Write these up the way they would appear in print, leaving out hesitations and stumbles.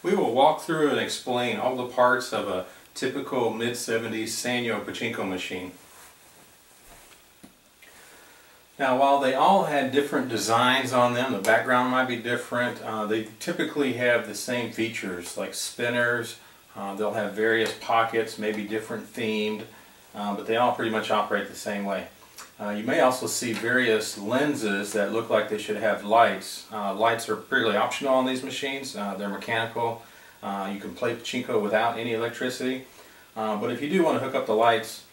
We will walk through and explain all the parts of a typical mid-70s Sanyo Pachinko machine. Now, while they all had different designs on them, the background might be different, they typically have the same features like spinners. They'll have various pockets, maybe different themed, but they all pretty much operate the same way. You may also see various lenses that look like they should have lights. Lights are pretty optional on these machines. They're mechanical. You can play Pachinko without any electricity. But if you do want to hook up the lights,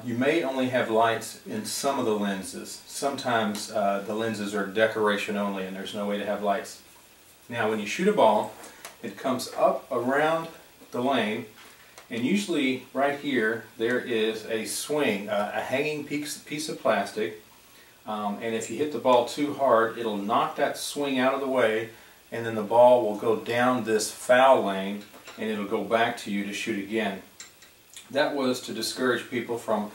you may only have lights in some of the lenses. Sometimes the lenses are decoration only and there's no way to have lights. Now when you shoot a ball, it comes up around the lane, and usually right here there is a swing, a hanging piece of plastic, and if you hit the ball too hard, it'll knock that swing out of the way, and then the ball will go down this foul lane and it'll go back to you to shoot again. That was to discourage people from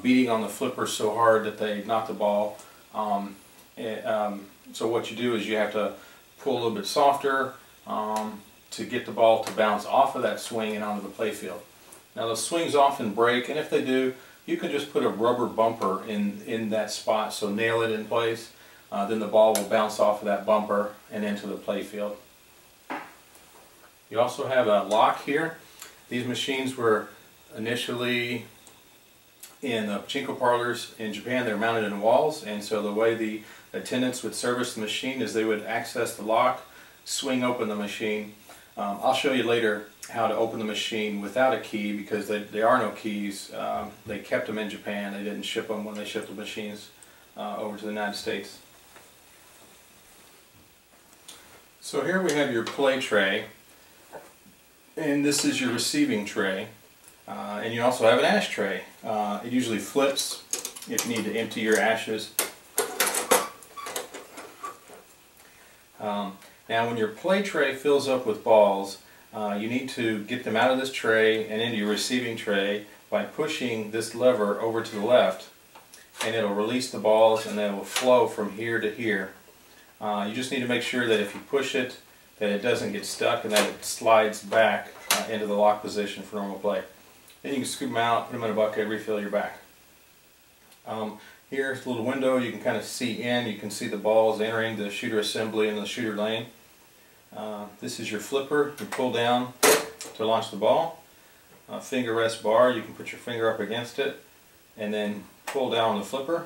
beating on the flipper so hard that they knock the ball. So what you do is you have to pull a little bit softer to get the ball to bounce off of that swing and onto the playfield. Now those swings often break, and if they do, you can just put a rubber bumper in that spot, so nail it in place. Then the ball will bounce off of that bumper and into the playfield. You also have a lock here. These machines were initially in pachinko parlors in Japan. They're mounted in walls, and so the way the attendants would service the machine is they would access the lock, swing open the machine. I'll show you later how to open the machine without a key, because there are no keys. They kept them in Japan. They didn't ship them when they shipped the machines over to the United States. So here we have your play tray, and this is your receiving tray. And you also have an ashtray. It usually flips if you need to empty your ashes. Now when your play tray fills up with balls, you need to get them out of this tray and into your receiving tray by pushing this lever over to the left, and it'll release the balls and then it will flow from here to here. You just need to make sure that if you push it, that it doesn't get stuck and that it slides back into the lock position for normal play. Then you can scoop them out, put them in a bucket, refill your back. Here's a little window you can kind of see in. You can see the balls entering the shooter assembly and the shooter lane. This is your flipper. You pull down to launch the ball. Finger rest bar, you can put your finger up against it and then pull down on the flipper.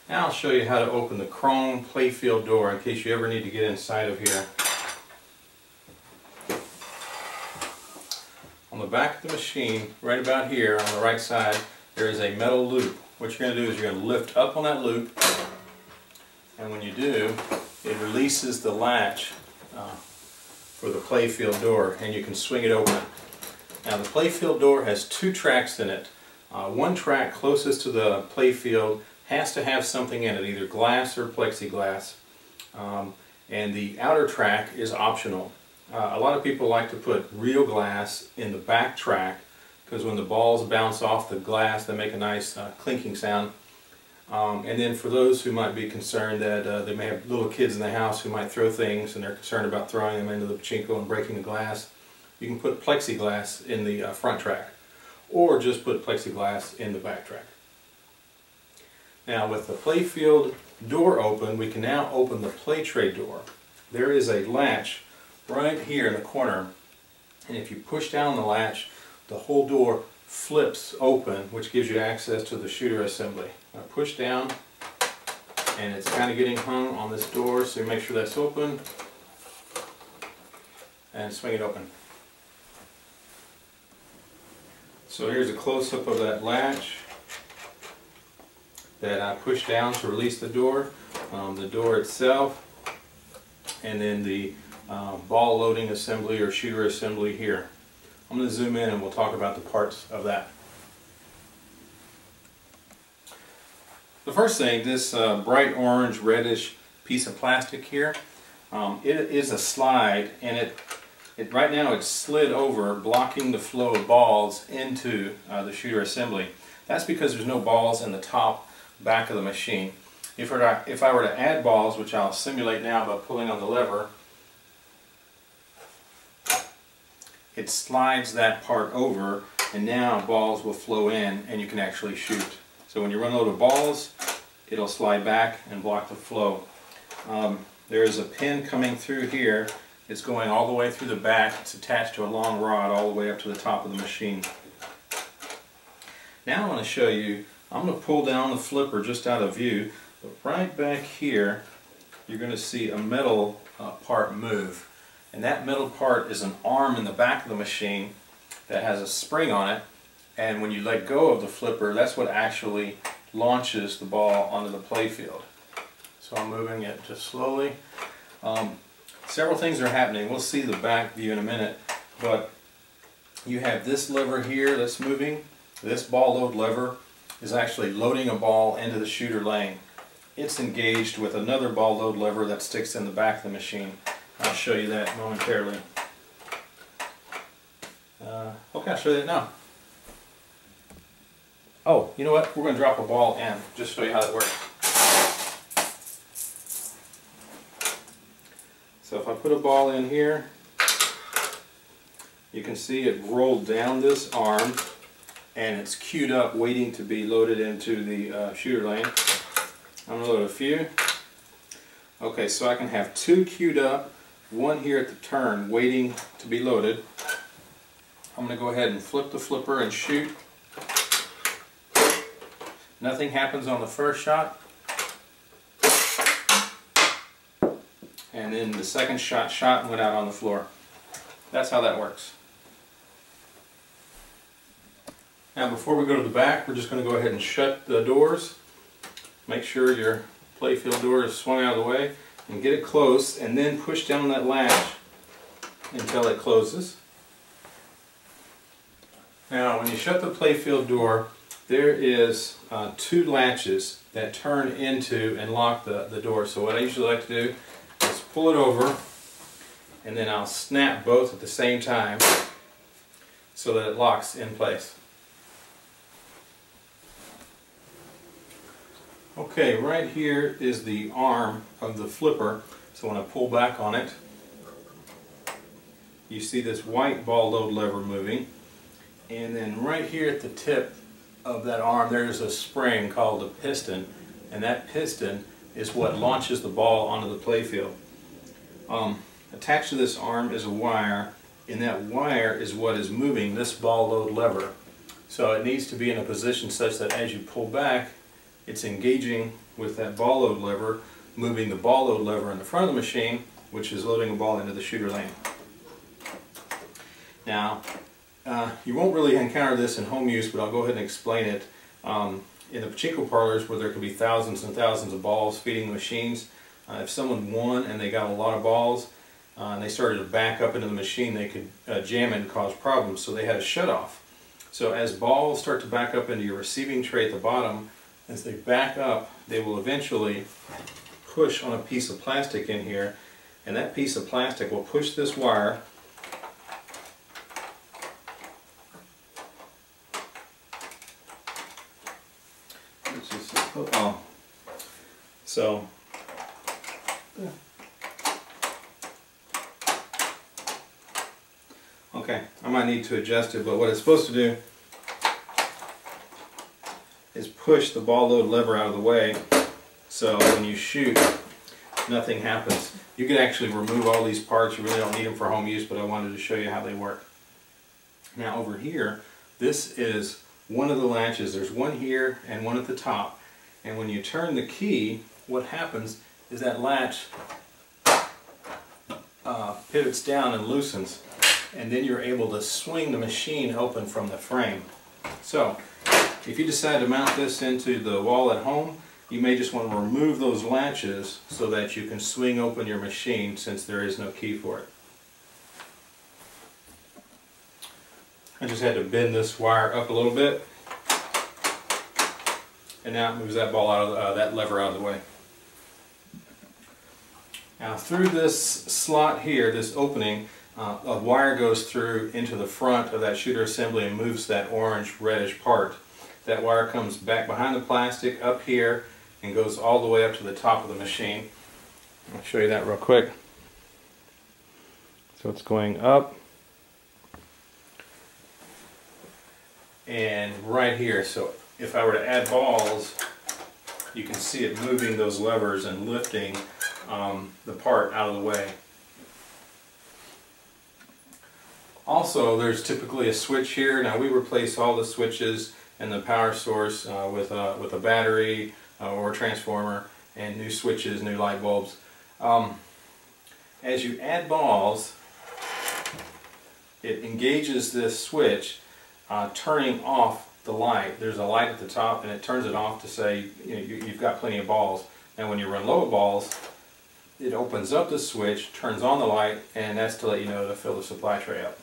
Now I'll show you how to open the chrome playfield door in case you ever need to get inside of here. On the back of the machine, right about here on the right side, there is a metal loop. What you're going to do is you're going to lift up on that loop, and when you do, it releases the latch for the playfield door, and you can swing it open. Now the playfield door has two tracks in it. One track closest to the playfield has to have something in it, either glass or plexiglass, and the outer track is optional. A lot of people like to put real glass in the back track, because when the balls bounce off the glass they make a nice clinking sound. And then for those who might be concerned that they may have little kids in the house who might throw things and they're concerned about throwing them into the pachinko and breaking the glass, you can put plexiglass in the front track, or just put plexiglass in the back track. Now with the playfield door open, we can now open the play tray door. There is a latch right here in the corner, and if you push down the latch, the whole door flips open, which gives you access to the shooter assembly. Now push down, and it's kind of getting hung on this door, so you make sure that's open, and swing it open. So here's a close-up of that latch that I push down to release the door itself, and then the ball loading assembly or shooter assembly here. I'm going to zoom in and we'll talk about the parts of that. The first thing, this bright orange reddish piece of plastic here, it is a slide, and right now it's slid over, blocking the flow of balls into the shooter assembly. That's because there's no balls in the top back of the machine. If I were to add balls, which I'll simulate now by pulling on the lever, it slides that part over, and now balls will flow in and you can actually shoot. So when you run a load of balls, it'll slide back and block the flow. There is a pin coming through here. It's going all the way through the back. It's attached to a long rod all the way up to the top of the machine. Now I want to show you, I'm going to pull down the flipper just out of view, but right back here you're going to see a metal part move. And that metal part is an arm in the back of the machine that has a spring on it, and when you let go of the flipper, that's what actually launches the ball onto the playfield. So I'm moving it just slowly. Several things are happening. We'll see the back view in a minute, but you have this lever here that's moving. This ball load lever is actually loading a ball into the shooter lane. It's engaged with another ball load lever that sticks in the back of the machine. I'll show you that momentarily. Okay, I'll show you that now. Oh, you know what? We're going to drop a ball in, just to show you how that works. So if I put a ball in here, you can see it rolled down this arm, and it's queued up waiting to be loaded into the shooter lane. I'm going to load a few. Okay, so I can have two queued up, one here at the turn waiting to be loaded. I'm going to go ahead and flip the flipper and shoot. Nothing happens on the first shot. And then the second shot and went out on the floor. That's how that works. Now before we go to the back, we're just going to go ahead and shut the doors. Make sure your playfield door is swung out of the way, and get it close, and then push down that latch until it closes. Now when you shut the playfield door, there is two latches that turn into and lock the door. So what I usually like to do is pull it over, and then I'll snap both at the same time so that it locks in place. Okay, right here is the arm of the flipper. So when I pull back on it, you see this white ball load lever moving. And then right here at the tip of that arm, there's a spring called a piston. And that piston is what launches the ball onto the playfield. Attached to this arm is a wire, and that wire is what is moving this ball load lever. So it needs to be in a position such that as you pull back, it's engaging with that ball load lever, moving the ball load lever in the front of the machine, which is loading a ball into the shooter lane. Now, you won't really encounter this in home use, but I'll go ahead and explain it. In the Pachinko parlors, where there could be thousands and thousands of balls feeding the machines, if someone won and they got a lot of balls and they started to back up into the machine, they could jam it and cause problems, so they had a shut-off. So as balls start to back up into your receiving tray at the bottom, as they back up, they will eventually push on a piece of plastic in here, and that piece of plastic will push this wire okay, I might need to adjust it, but what it's supposed to do is push the ball load lever out of the way, so when you shoot, nothing happens. You can actually remove all these parts. You really don't need them for home use, but I wanted to show you how they work. Now over here, this is one of the latches. There's one here and one at the top, and when you turn the key, what happens is that latch pivots down and loosens, and then you're able to swing the machine open from the frame. So if you decide to mount this into the wall at home, you may just want to remove those latches so that you can swing open your machine, since there is no key for it. I just had to bend this wire up a little bit, and now it moves that ball out of that lever out of the way. Now through this slot here, this opening, a wire goes through into the front of that shooter assembly and moves that orange reddish part. That wire comes back behind the plastic up here, and goes all the way up to the top of the machine. I'll show you that real quick. So it's going up and right here. So if I were to add balls, you can see it moving those levers and lifting the part out of the way. Also, there's typically a switch here. Now we replace all the switches and the power source with a battery or a transformer, and new switches, new light bulbs. As you add balls, it engages this switch, turning off the light. There's a light at the top, and it turns it off to say, you know, you've got plenty of balls. Now when you run low of balls, it opens up the switch, turns on the light, and that's to let you know to fill the supply tray up.